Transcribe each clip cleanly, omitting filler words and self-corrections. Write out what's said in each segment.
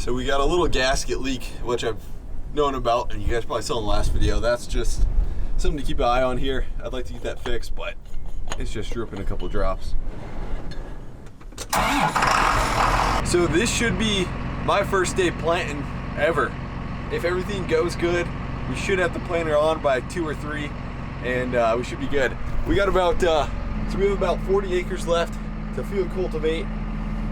So we got a little gasket leak, which I've known about, and you guys probably saw in the last video. That's just something to keep an eye on here. I'd like to get that fixed, but it's just dripping a couple drops. So this should be my first day planting ever. If everything goes good, we should have the planter on by 2 or 3, and we should be good. We got about, so we have about 40 acres left to field cultivate,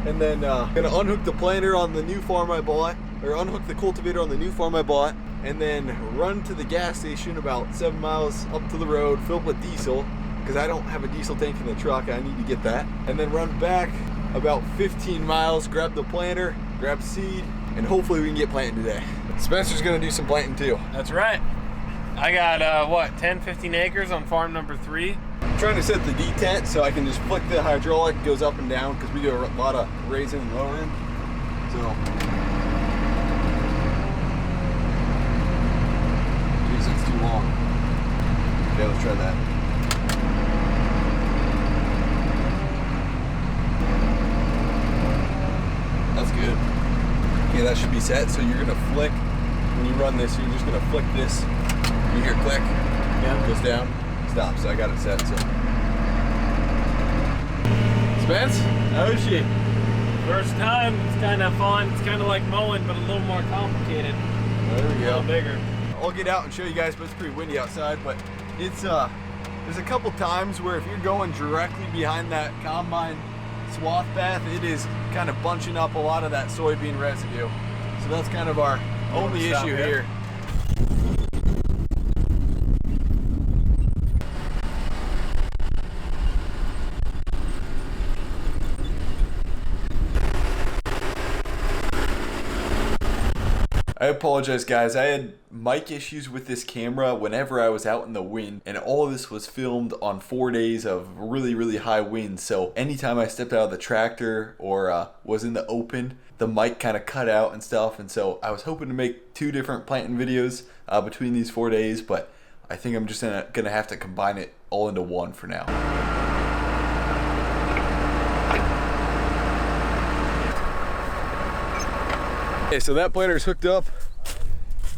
and then gonna unhook the planter on the new farm I bought, or unhook the cultivator on the new farm I bought, and then run to the gas station about 7 miles up to the road, fill up with diesel, because I don't have a diesel tank in the truck. I need to get that, and then run back about 15 miles, grab the planter, grab seed, and hopefully we can get planting today. Spencer's gonna do some planting too. That's right. I got what, 10-15 acres on farm number 3. I'm trying to set the detent so I can just flick the hydraulic, it goes up and down, because we do a lot of raising and lowering. So, geez, that's too long. Okay, let's try that. That's good. Okay, that should be set. So you're gonna flick, when you run this, you're just gonna flick this. You hear click, yeah, goes down, stop. So I got it set, so. Spence, how is she? First time, it's kind of fun. It's kind of like mowing, but a little more complicated. There we go. A little bigger. I'll get out and show you guys, but it's pretty windy outside, but it's, there's a couple times where if you're going directly behind that combine swath path, it is kind of bunching up a lot of that soybean residue. So that's kind of our only issue here. I apologize, guys. I had mic issues with this camera whenever I was out in the wind, and all of this was filmed on 4 days of really, really high winds. So anytime I stepped out of the tractor or was in the open, the mic kind of cut out and stuff. And so I was hoping to make 2 different planting videos between these 4 days, but I think I'm just gonna have to combine it all into one for now. Okay, so that planter is hooked up.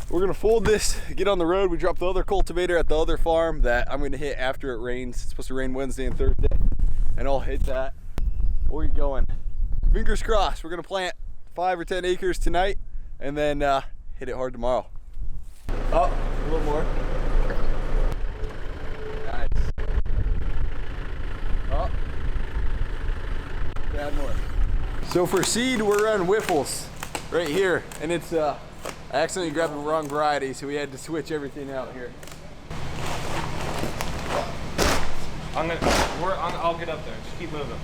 We're gonna fold this, get on the road. We dropped the other cultivator at the other farm that I'm gonna hit after it rains. It's supposed to rain Wednesday and Thursday, and I'll hit that. We're going. Fingers crossed. We're gonna plant 5 or 10 acres tonight, and then hit it hard tomorrow. Oh, a little more. Nice. Oh, add more. So for seed, we're running Whiffles right here, and it's I accidentally grabbed the wrong variety, so we had to switch everything out here. I'll get up there. Just keep moving.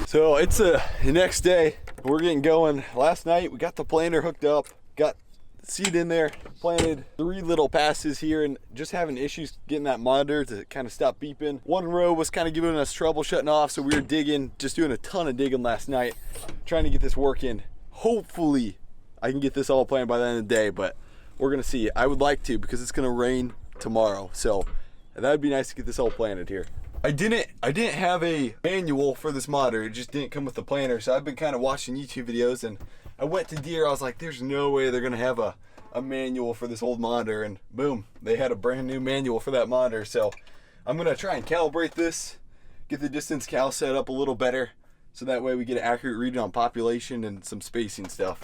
So it's the next day. We're getting going. Last night we got the planter hooked up, got seed in there, planted 3 little passes here, and just having issues getting that monitor to kind of stop beeping. One row was kind of giving us trouble shutting off, so we were digging, just doing a ton of digging last night, trying to get this working. Hopefully I can get this all planted by the end of the day, but we're gonna see. I would like to, because it's gonna rain tomorrow, so that'd be nice to get this all planted here. I didn't have a manual for this monitor. It just didn't come with the planter, so I've been kind of watching YouTube videos, and I went to Deere. I was like, there's no way they're gonna have a manual for this old monitor, and boom, they had a brand new manual for that monitor. So I'm gonna try and calibrate this, get the distance cal set up a little better, so that way we get an accurate reading on population and some spacing stuff.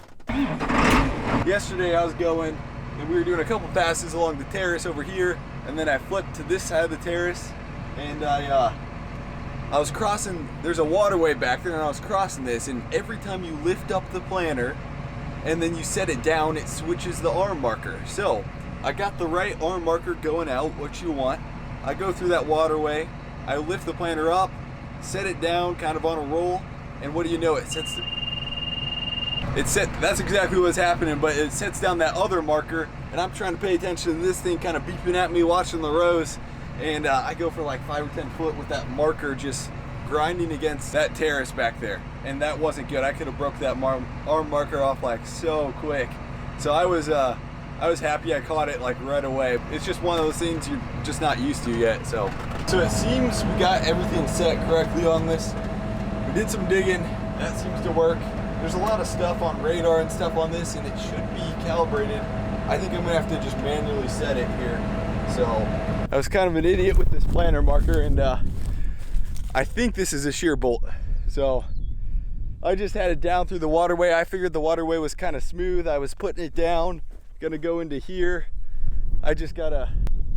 Yesterday I was going, and we were doing a couple passes along the terrace over here, and then I flipped to this side of the terrace, and I was crossing, there's a waterway back there, and I was crossing this, and every time you lift up the planter and then you set it down, it switches the arm marker. So I got the right arm marker going out, what you want. I go through that waterway, I lift the planter up, set it down kind of on a roll, and what do you know, it sets that's exactly what's happening, but it sets down that other marker, and I'm trying to pay attention to this thing kind of beeping at me, watching the rows, and I go for like 5 or 10 foot with that marker just grinding against that terrace back there, and that wasn't good. I could have broke that arm marker off like so quick. So I was happy I caught it like right away. It's just one of those things you're just not used to yet. So it seems we got everything set correctly on this. We did some digging, that seems to work. There's a lot of stuff on radar and stuff on this, and it should be calibrated. I think I'm gonna have to just manually set it here. So I was kind of an idiot with this planter marker, and I think this is a shear bolt. So I just had it down through the waterway. I figured the waterway was kind of smooth. I was putting it down, gonna go into here. That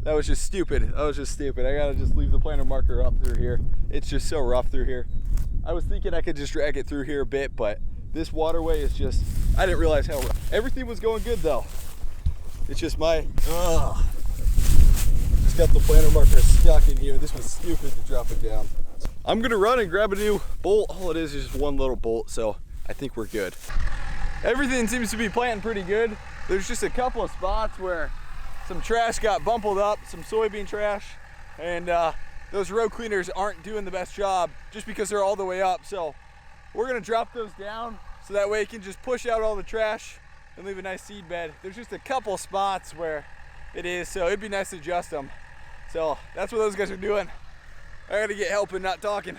was just stupid. I gotta just leave the planter marker up through here. It's just so rough through here. I was thinking I could just drag it through here a bit, but this waterway is just, I didn't realize how rough. Everything was going good though. It's just just got the planter marker stuck in here. This was stupid to drop it down. I'm gonna run and grab a new bolt. All it is just one little bolt, so I think we're good. Everything seems to be planting pretty good. There's just a couple of spots where some trash got bumpled up, some soybean trash, and those row cleaners aren't doing the best job just because they're all the way up. So we're gonna drop those down so that way it can just push out all the trash and leave a nice seed bed. There's just a couple spots where it is, so it'd be nice to adjust them. So that's what those guys are doing. I gotta get help and not talking.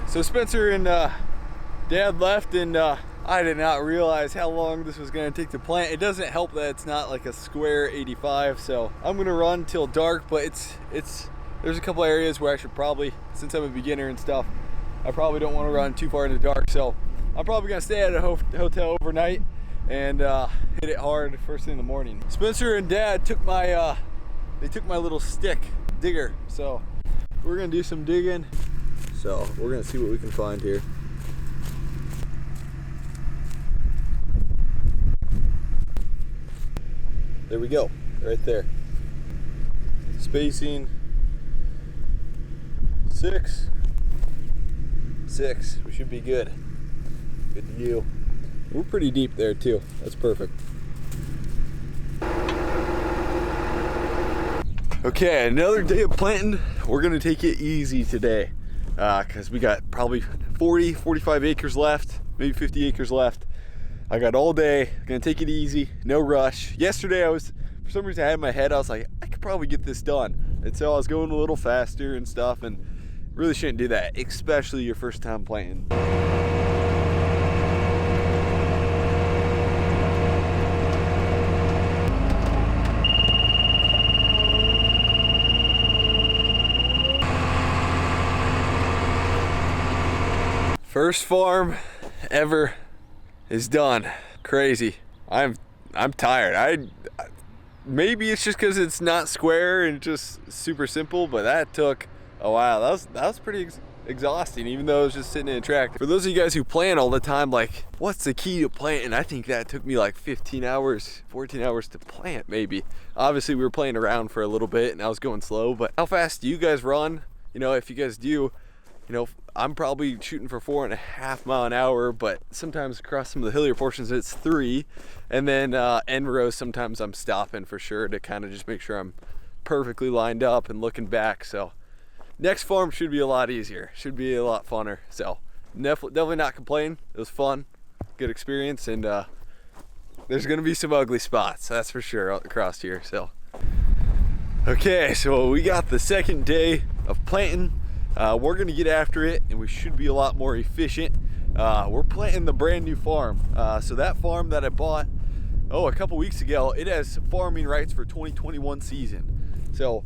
So Spencer and Dad left, and I did not realize how long this was going to take to plant. It doesn't help that it's not like a square 85, so I'm going to run till dark, but there's a couple areas where I should probably, since I'm a beginner and stuff, I probably don't want to run too far in the dark, so I'm probably going to stay at a hotel overnight and hit it hard first thing in the morning. Spencer and Dad took my little stick digger, so we're going to do some digging. So we're gonna see what we can find here. There we go, right there. Spacing 6. We should be good. Good to go. We're pretty deep there too. That's perfect. Okay, another day of planting. We're gonna take it easy today. Because we got probably 45 acres left, maybe 50 acres left. I got all day, gonna take it easy, no rush. Yesterday for some reason I had in my head, I was like, I could probably get this done. And so I was going a little faster and stuff, and really shouldn't do that, especially your first time planting. First farm ever is done. Crazy. I'm tired. Maybe it's just because it's not square and just super simple, but that took a while. That was pretty exhausting, even though it was just sitting in a tractor. For those of you guys who plant all the time, like, what's the key to planting? I think that took me like 15 hours, 14 hours to plant, maybe. Obviously, we were playing around for a little bit and I was going slow, but how fast do you guys run? You know, if you guys do, you know, I'm probably shooting for 4.5 miles an hour, but sometimes across some of the hillier portions it's 3, and then end rows sometimes I'm stopping for sure to kind of just make sure I'm perfectly lined up and looking back. So next farm should be a lot easier, should be a lot funner. So definitely not complain. It was fun, good experience, and there's gonna be some ugly spots, that's for sure, across here. So okay, so we got the second day of planting. We're gonna get after it, and we should be a lot more efficient. We're planting the brand new farm. So that farm that I bought a couple weeks ago, it has farming rights for 2021 season. So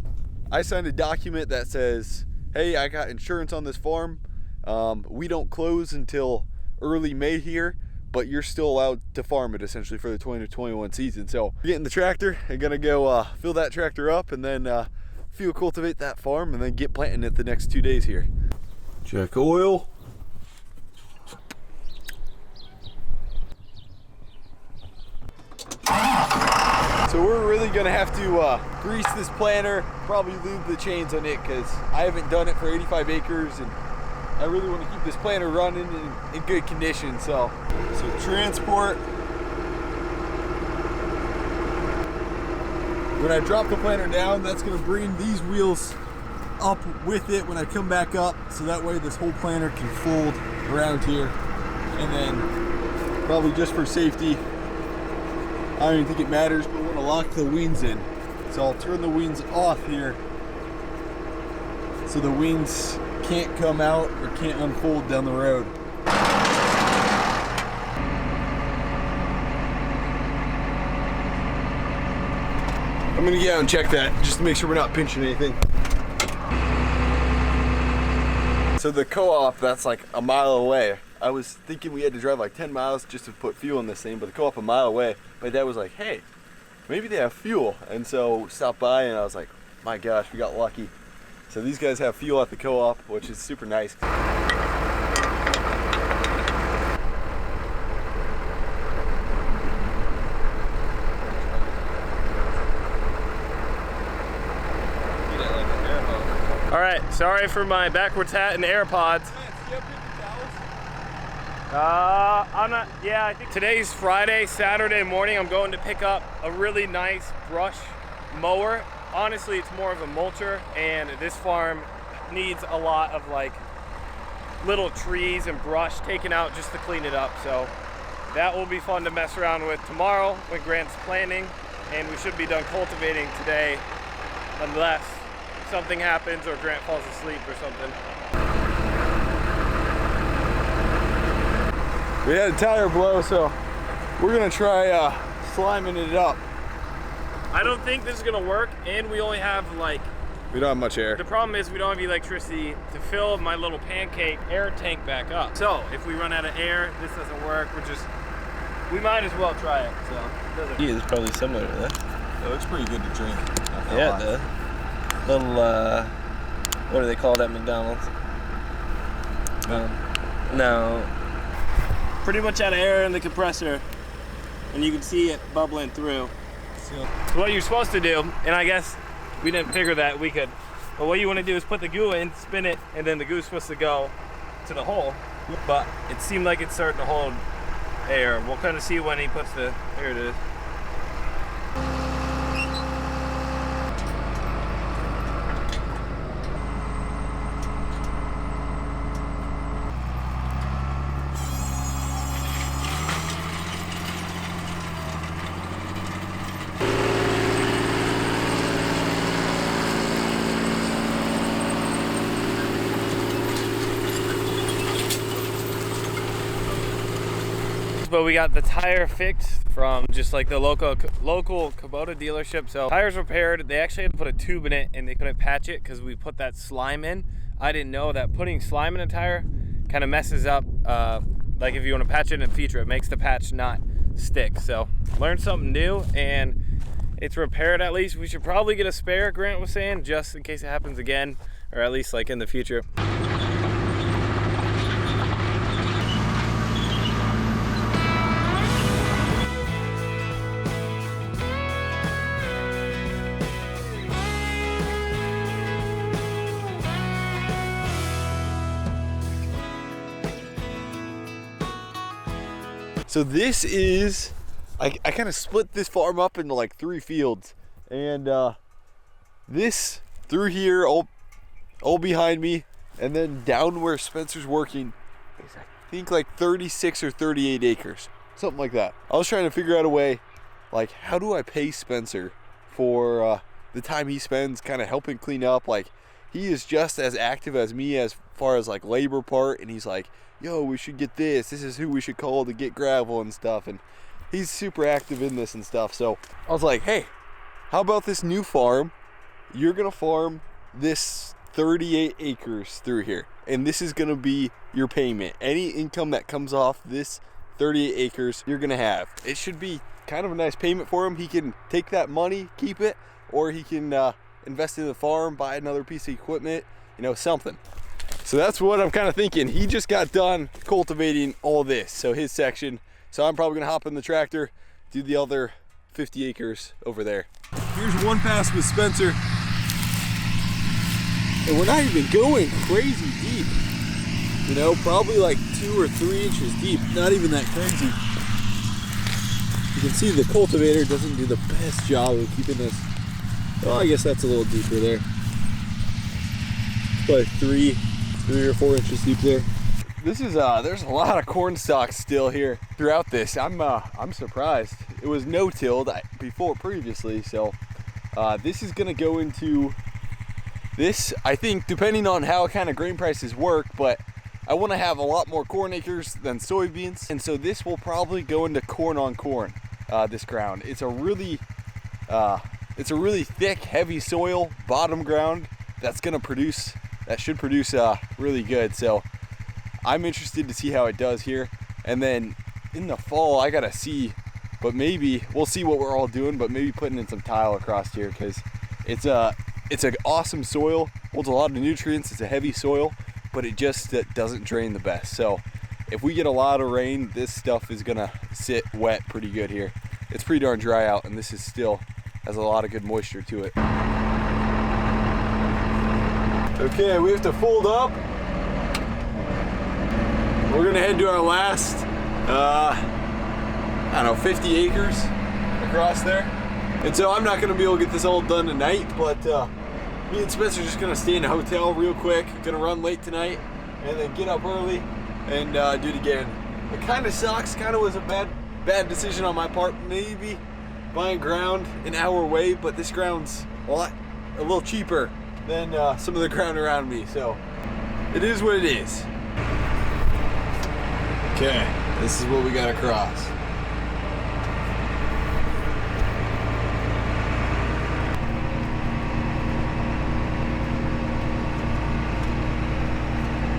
I signed a document that says, hey, I got insurance on this farm. We don't close until early May here, but you're still allowed to farm it essentially for the 2021 season. So we're getting the tractor and gonna go fill that tractor up and then field cultivate that farm and then get planting it the next 2 days here. Check oil. So we're really gonna have to grease this planter, probably lube the chains on it because I haven't done it for 85 acres and I really want to keep this planter running in good condition. So transport. When I drop the planter down, that's gonna bring these wheels up with it when I come back up, so that way this whole planter can fold around here. And then probably just for safety, I don't even think it matters, but I want to lock the wings in. So I'll turn the wings off here so the wings can't come out or can't unfold down the road. I'm gonna get out and check that just to make sure we're not pinching anything. So the co-op, that's like a mile away. I was thinking we had to drive like 10 miles just to put fuel in this thing, but the co-op a mile away. My dad was like, hey, maybe they have fuel. And so stopped by and I was like, my gosh, we got lucky. So these guys have fuel at the co-op, which is super nice. All right, sorry for my backwards hat and AirPods. I'm not, yeah, I think today's Friday. Saturday morning, I'm going to pick up a really nice brush mower. Honestly, it's more of a mulcher, and this farm needs a lot of like little trees and brush taken out just to clean it up. So that will be fun to mess around with tomorrow when Grant's planting, and we should be done cultivating today unless something happens or Grant falls asleep or something. We had a tire blow, so we're gonna try sliming it up. I don't think this is gonna work, and we only have like, we don't have much air. the problem is we don't have electricity to fill my little pancake air tank back up. So if we run out of air, this doesn't work. We might as well try it. So Yeah, it's probably similar to that. It looks pretty good to drink. Yeah, the little what do they call it at McDonald's? No. pretty much out of air in the compressor, and you can see it bubbling through. So what you're supposed to do, and I guess we didn't figure that we could, but what you want to do is put the goo in, spin it, and then the goo's supposed to go to the hole. But it seemed like it's starting to hold air. We'll kind of see when he puts the, here it is. But we got the tire fixed from just like the local Kubota dealership. So tires repaired. They actually had to put a tube in it and they couldn't patch it because we put that slime in. I didn't know that putting slime in a tire kind of messes up, like if you want to patch it in the future, it makes the patch not stick. So learned something new and it's repaired at least. We should probably get a spare, Grant was saying, just in case it happens again, or at least like in the future. So this is, I kind of split this farm up into like 3 fields, and this through here, all behind me, and then down where Spencer's working is I think like 36 or 38 acres, something like that. I was trying to figure out a way, like how do I pay Spencer for the time he spends kind of helping clean up. Like he is just as active as me as far as like labor part, and he's like, yo, we should get this is who we should call to get gravel and stuff, and he's super active in this and stuff. So I was like, hey, how about this new farm? You're gonna farm this 38 acres through here, and this is gonna be your payment. Any income that comes off this 38 acres, you're gonna have. It should be kind of a nice payment for him. He can take that money, keep it, or he can invest in the farm, buy another piece of equipment, you know, something. So that's what I'm kind of thinking. He just got done cultivating all this, so his section. So I'm probably gonna hop in the tractor, do the other 50 acres over there. Here's one pass with Spencer. And we're not even going crazy deep. You know, probably like 2 or 3 inches deep, not even that crazy. You can see the cultivator doesn't do the best job of keeping this. Oh, I guess that's a little deeper there. It's probably 3 or 4 inches deep there. This is there's a lot of corn stalks still here throughout this. I'm surprised. It was no-tilled previously, so this is gonna go into this. I think depending on how kind of grain prices work, but I want to have a lot more corn acres than soybeans, and so this will probably go into corn on corn. This ground. It's a really thick, heavy soil bottom ground that's gonna produce. That should produce really good. So I'm interested to see how it does here. And then in the fall, I gotta see, but maybe we'll see what we're all doing, but maybe putting in some tile across here, because it's an awesome soil, holds a lot of nutrients. It's a heavy soil, but it just doesn't drain the best. So if we get a lot of rain, this stuff is gonna sit wet pretty good here. It's pretty darn dry out, and this is still has a lot of good moisture to it. Okay, we have to fold up. We're gonna head to our last, I don't know, 50 acres across there. And so I'm not gonna be able to get this all done tonight, but me and Spencer are just gonna stay in a hotel real quick. Gonna run late tonight, and then get up early and do it again. It kind of sucks, kind of was a bad decision on my part, maybe buying ground an hour away, but this ground's a little cheaper than some of the ground around me, so it is what it is. Okay, this is what we got to cross.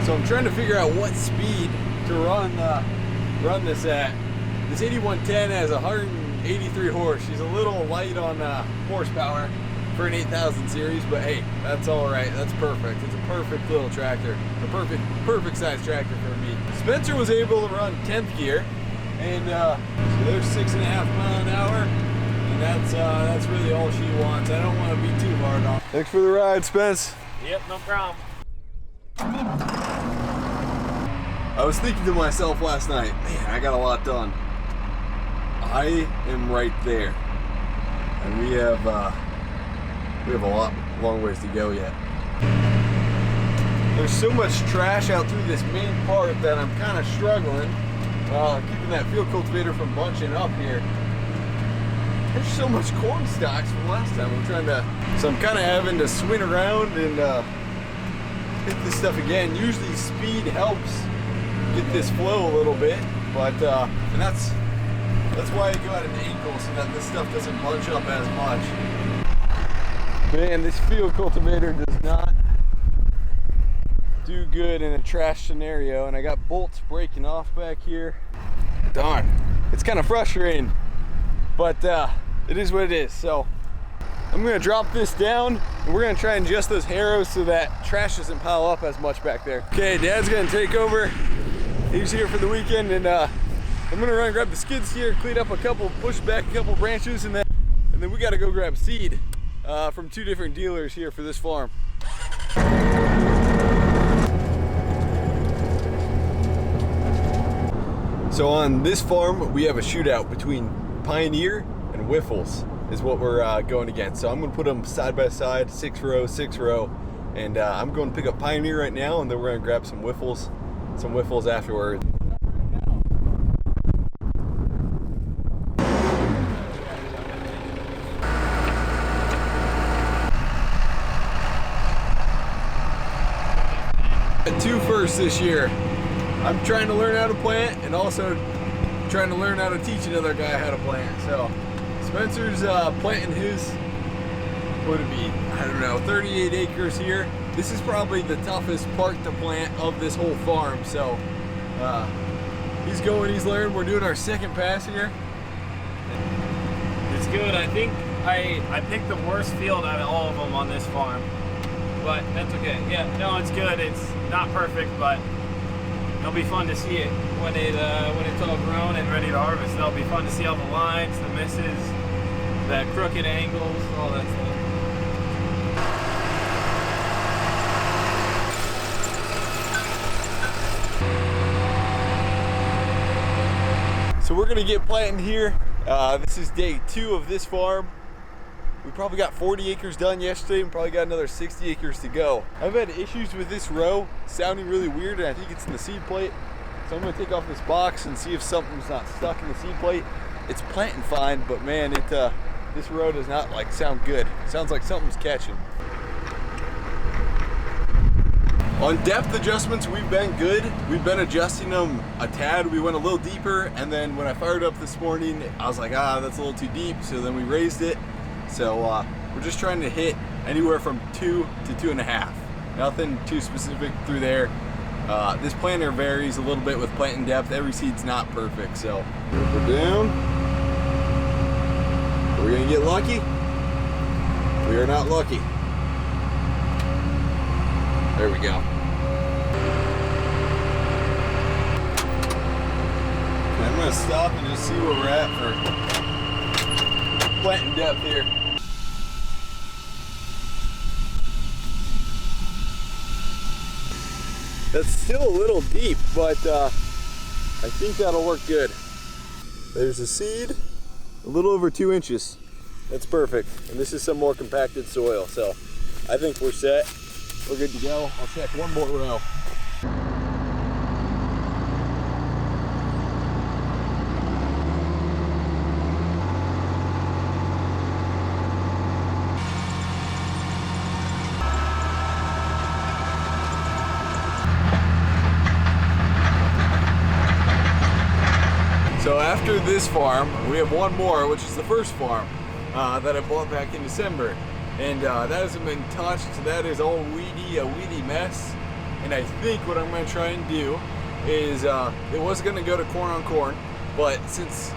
So I'm trying to figure out what speed to run this at. This 8110 has 183 horse. She's a little light on horsepower for an 8000 series, but hey, that's all right. That's perfect. It's a perfect little tractor. A perfect size tractor for me. Spencer was able to run 10th gear, and so there's 6.5 miles an hour, and that's really all she wants. I don't want to be too hard on. Thanks for the ride, Spence. Yep, no problem. I was thinking to myself last night, man, I got a lot done. I am right there, and we have a long ways to go yet. There's so much trash out through this main part that I'm kind of struggling keeping that field cultivator from bunching up here. There's so much corn stalks from last time. So I'm kind of having to swing around and hit this stuff again. Usually speed helps get this flow a little bit, but and that's why I go at an angle, so that this stuff doesn't bunch up as much. Man, this field cultivator does not do good in a trash scenario, and I got bolts breaking off back here. Darn, it's kind of frustrating, but it is what it is. So I'm gonna drop this down, and we're gonna try and adjust those harrows so that trash doesn't pile up as much back there. Okay, Dad's gonna take over. He's here for the weekend, and I'm gonna run and grab the skids here, clean up push back a couple branches, and then we gotta go grab seed from 2 different dealers here for this farm. So on this farm, we have a shootout between Pioneer and Whiffles is what we're going against. So I'm gonna put them side by side, 6 row, 6 row, and I'm going to pick up Pioneer right now, and then we're gonna grab some Whiffles afterward. Got 2 firsts this year. I'm trying to learn how to plant, and also trying to learn how to teach another guy how to plant. So Spencer's planting his would it be, I don't know, 38 acres here. This is probably the toughest part to plant of this whole farm. So he's going, he's learning. We're doing our second pass here. It's good. I think I picked the worst field out of all of them on this farm, but that's okay. Yeah, no, it's good. It's not perfect, but it'll be fun to see it when it's all grown and ready to harvest. It'll be fun to see all the lines, the misses, the crooked angles, all that stuff. So we're gonna get planting here. This is day 2 of this farm. We probably got 40 acres done yesterday and probably got another 60 acres to go. I've had issues with this row sounding really weird, and I think it's in the seed plate. So I'm gonna take off this box and see if something's not stuck in the seed plate. It's planting fine, but man, this row does not like sound good. It sounds like something's catching. On depth adjustments, we've been good. We've been adjusting them a tad. We went a little deeper, and then when I fired up this morning, I was like, that's a little too deep, so then we raised it. So we're just trying to hit anywhere from 2 to 2.5. Nothing too specific through there. This planter varies a little bit with planting depth. Every seed's not perfect, so we're down. We're gonna get lucky. We are not lucky. There we go. Okay, I'm gonna stop and just see where we're at for planting depth here. That's still a little deep, but I think that'll work good. There's a seed, a little over 2 inches. That's perfect. And this is some more compacted soil, so I think we're set. We're good to go. I'll check one more row. So after this farm, we have one more, which is the first farm that I bought back in December. And that hasn't been touched. That is all weedy, a weedy mess. And I think what I'm gonna try and do is, it was gonna go to corn on corn, but since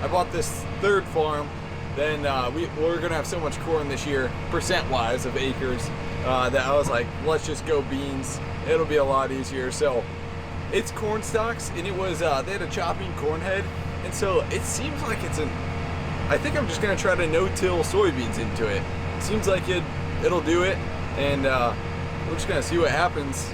I bought this third farm, then we're gonna have so much corn this year, percent-wise of acres, that I was like, let's just go beans. It'll be a lot easier. So it's corn stalks, and it was, they had a chopping corn head, and so it seems like I think I'm just gonna try to no-till soybeans into it. Seems like it'll do it, and we're just gonna see what happens.